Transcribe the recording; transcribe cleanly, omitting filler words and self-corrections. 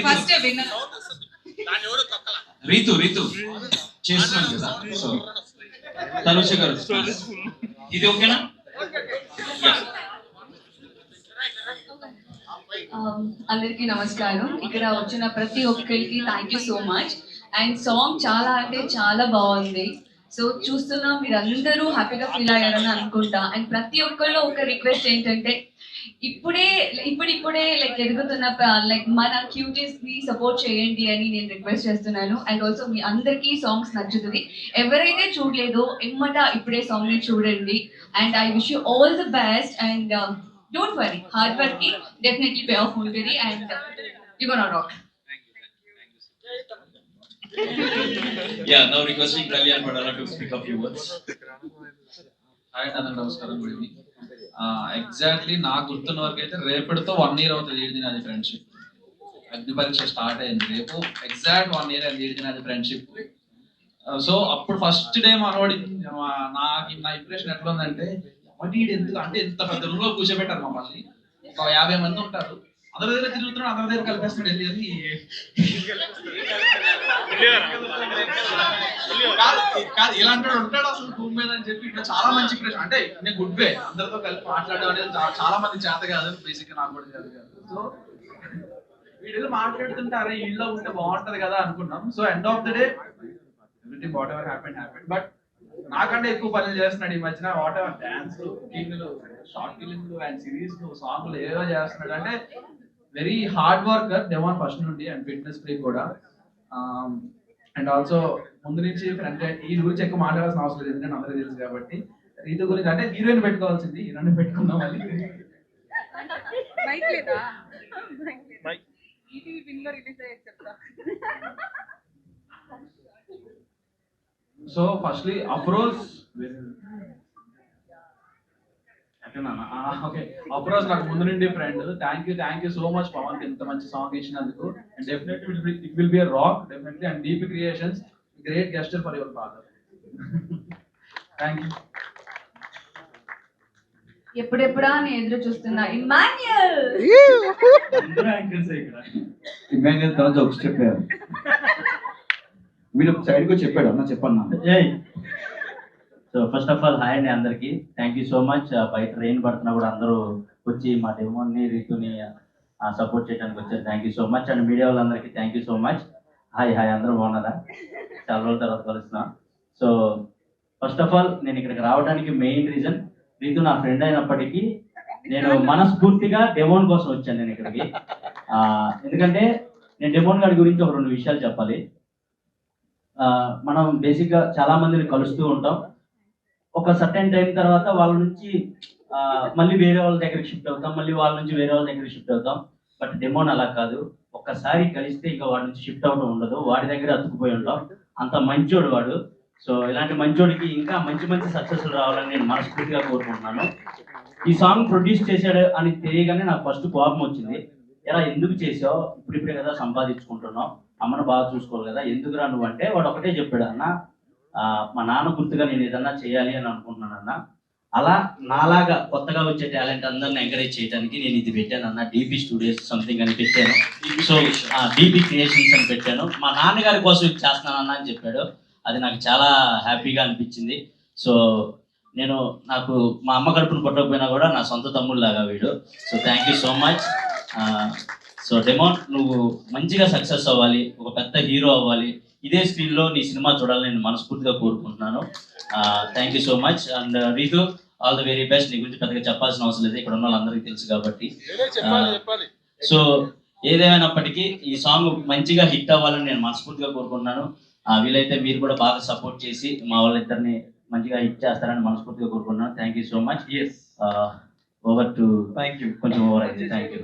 First winner Ritu చేస్తున్నాను కదా. So Tanusha గారు ఇది ఓకేనా? అందరికీ నమస్కారం. ఇక్కడ వచ్చిన ప్రతి ఒక్కరికి thank you so much. And song చాలా అంటే చాలా బాగుంది. సో చూస్తున్నా మీరు అందరూ హ్యాపీగా ఫీల్ అయ్యారని అనుకుంటా. అండ్ ప్రతి ఒక్కళ్ళు ఒక రిక్వెస్ట్ ఏంటంటే ఇప్పుడిప్పుడే లైక్ ఎదుగుతున్న లైక్ మన క్యూటీస్ ని సపోర్ట్ చేయండి అని నేను రిక్వెస్ట్ చేస్తున్నాను. అండ్ ఆల్సో మీ అందరికీ సాంగ్స్ నచ్చుతుంది. ఎవరైతే చూడలేదో ఇప్పుడే సాంగ్ ని చూడండి. And I wish you all the best. And don't worry, hard work కి డెఫినెట్లీ పే ఆఫ్ ఉంటుంది. And you gonna rock. Yeah, now requesting Kalyan Madala to speak a few words. Hi, నమస్కారం, good evening. Exactly నాకు గుర్తున్న వరకు అయితే రేపటితో 1 year అవుతుంది ఈడిదినాది friendship. అగ్ని పరీక్ష స్టార్ట్ అయింది రేపు, ఎగ్జాక్ట్ 1 year అయింది ఈడిదినాది ఫ్రెండ్షిప్. సో అప్పుడు ఫస్ట్ డే మనవాడి నా ఇంప్రెషన్ ఎట్లా ఉందంటే, ఎందుకు అంటే ఇంత పెద్ద రూమ్ లో కూర్చోబెట్టారు మమ్మల్ని. ఒక 50 మంది ఉంటారు, అందరి దగ్గర తిరుగుతున్నాడు, అందరి దగ్గర కలిపేస్తున్నాడు. వెళ్ళి కాదు ఇలాంటి ఉంటాడు అసలు భూమి మీద అని చెప్పి ఇట్లా చాలా మంచి ఇంప్రెషన్. అంటే నేను గుడ్ వే, అందరితో కలిపి మాట్లాడడం అనేది చాలా మంది చేత కాదు, బేసిక్ నాకు కూడా చేత కాదు. సో వీళ్ళు మాట్లాడుతుంటారే ఇళ్ళలో ఉంటే బాగుంటది కదా అనుకున్నాం. So end of the day everything whatever happened. But నాకంటే ఎక్కువ పనులు చేస్తున్నాడు ఈ మధ్యన. వాట్ ఎవర్ డాన్స్, కుకింగ్లు, షార్ట్ ఫిలింలు అండ్ సిరీస్ సాంగ్లు ఏదో చేస్తున్నాడు. అంటే very hard worker demon first నుండి, అండ్ ఫిట్నెస్ ఫ్రీ కూడా. అండ్ ఆల్సో ముందు నుంచి ఫ్రెండ్. ఈ గురించి ఎక్కువ మాట్లాడాల్సిన అవసరం లేదు, నేను అందరికీ తెలుసు కాబట్టి. రీతు గురించి అంటే హీరోయిన్ పెట్టుకోవాల్సింది, హీరోయిన్ పెట్టుకున్నాం మళ్ళీ. So firstly Afroz, okay Afroz నాకు ముందు నుండి friend. Thank you so much Pawan కి ఇంత మంచి సాంగ్ ఇచ్చినందుకు. And definitely it will be a rock definitely. And DP creations great gesture for your father. Thank you. ఎప్పుడెప్పుడా నేను ఎదురు చూస్తున్నా ఇమాన్యుయల్. ఇమాన్యుయల్ తర్వాత ఒక స్టెప్ మీరు సైడ్కి చెప్పాడు అన్న చెప్పన్నా. So first of all hi అండి అందరికి. Thank you so much. బయట రెయిన్ పడుతున్నా కూడా అందరూ వచ్చి మా డెమోని రీతుని సపోర్ట్ చేయడానికి వచ్చారు. Thank you so much. And media వాళ్ళందరికీ thank you so much. Hi అందరూ బాగున్నారా? చాలా రోజుల తర్వాత కలుస్తున్నా. సో ఫస్ట్ ఆఫ్ ఆల్ నేను ఇక్కడికి రావడానికి మెయిన్ రీజన్, రీతు నా ఫ్రెండ్ అయినప్పటికీ నేను మనస్ఫూర్తిగా డెమోన్ కోసం వచ్చాను నేను ఇక్కడికి. ఎందుకంటే నేను డెమోన్ గారి గురించి ఒక 2 విషయాలు చెప్పాలి. మనం బేసిక్గా చాలా మందిని కలుస్తూ ఉంటాం. ఒక సర్టెన్ టైం తర్వాత వాళ్ళ నుంచి మళ్ళీ వేరే వాళ్ళ దగ్గరికి షిఫ్ట్ అవుతాం, మళ్ళీ వాళ్ళ నుంచి వేరే వాళ్ళ దగ్గరికి షిఫ్ట్ అవుతాం. బట్ డెమోన్ అలా కాదు, ఒక్కసారి కలిస్తే ఇక వాడి నుంచి షిఫ్ట్ అవడం ఉండదు, వాడి దగ్గర అతుక్కుపోయి ఉంటాం. అంత మంచోడు వాడు. సో ఇలాంటి మంచోడికి ఇంకా మంచి సక్సెస్లు రావాలని నేను మనస్ఫూర్తిగా కోరుకుంటున్నాను. ఈ సాంగ్ ప్రొడ్యూస్ చేశాడు అని తెలియగానే నాకు ఫస్ట్ కోపం వచ్చింది. ఎలా ఎందుకు చేసావు, ఇప్పుడిప్పుడే కదా సంపాదించుకుంటున్నావు, అమ్మను బాగా చూసుకోవాలి కదా, ఎందుకురా నువ్వు అంటే వాడు ఒకటే చెప్పాడు, అన్న మా నాన్న గుర్తుగా నేను ఏదన్నా చేయాలి అని అనుకుంటున్నాను అన్న. అలా నాలాగా కొత్తగా వచ్చే టాలెంట్ అందరిని ఎంకరేజ్ చేయడానికి నేను ఇది పెట్టాను అన్న, డీపీ స్టూడియోస్ సంథింగ్ అని పెట్టాను. సో డీపీ క్రియేషన్స్ అని పెట్టాను. మా నాన్నగారి కోసం ఇది చేస్తున్నానన్న అని చెప్పాడు. అది నాకు చాలా హ్యాపీగా అనిపించింది. సో నాకు మా అమ్మ కడుపును కొట్టకపోయినా కూడా నా సొంత తమ్ముళ్ళలాగా వీడు. So thank you so much. So demon నువ్వు మంచిగా సక్సెస్ అవ్వాలి, ఒక పెద్ద హీరో అవ్వాలి, ఇదే స్క్రీన్లో నీ సినిమా చూడాలని నేను మనస్ఫూర్తిగా కోరుకుంటున్నాను. Thank you so much. And Ritu all the very best. నీ గురించి పెద్దగా చెప్పాల్సిన అవసరం లేదు, ఇక్కడ ఉన్న వాళ్ళందరికీ తెలుసు కాబట్టి. సో ఏదేమైనప్పటికీ ఈ సాంగ్ మంచిగా హిట్ అవ్వాలని నేను మనస్ఫూర్తిగా కోరుకుంటున్నాను. వీలైతే మీరు కూడా బాగా సపోర్ట్ చేసి మా వాళ్ళిద్దరిని మంచిగా హిట్ చేస్తారని మనస్ఫూర్తిగా కోరుకుంటున్నాను. Thank you so much. Over to కొంచెం ఓవర్ అయితే థ్యాంక్ యూ.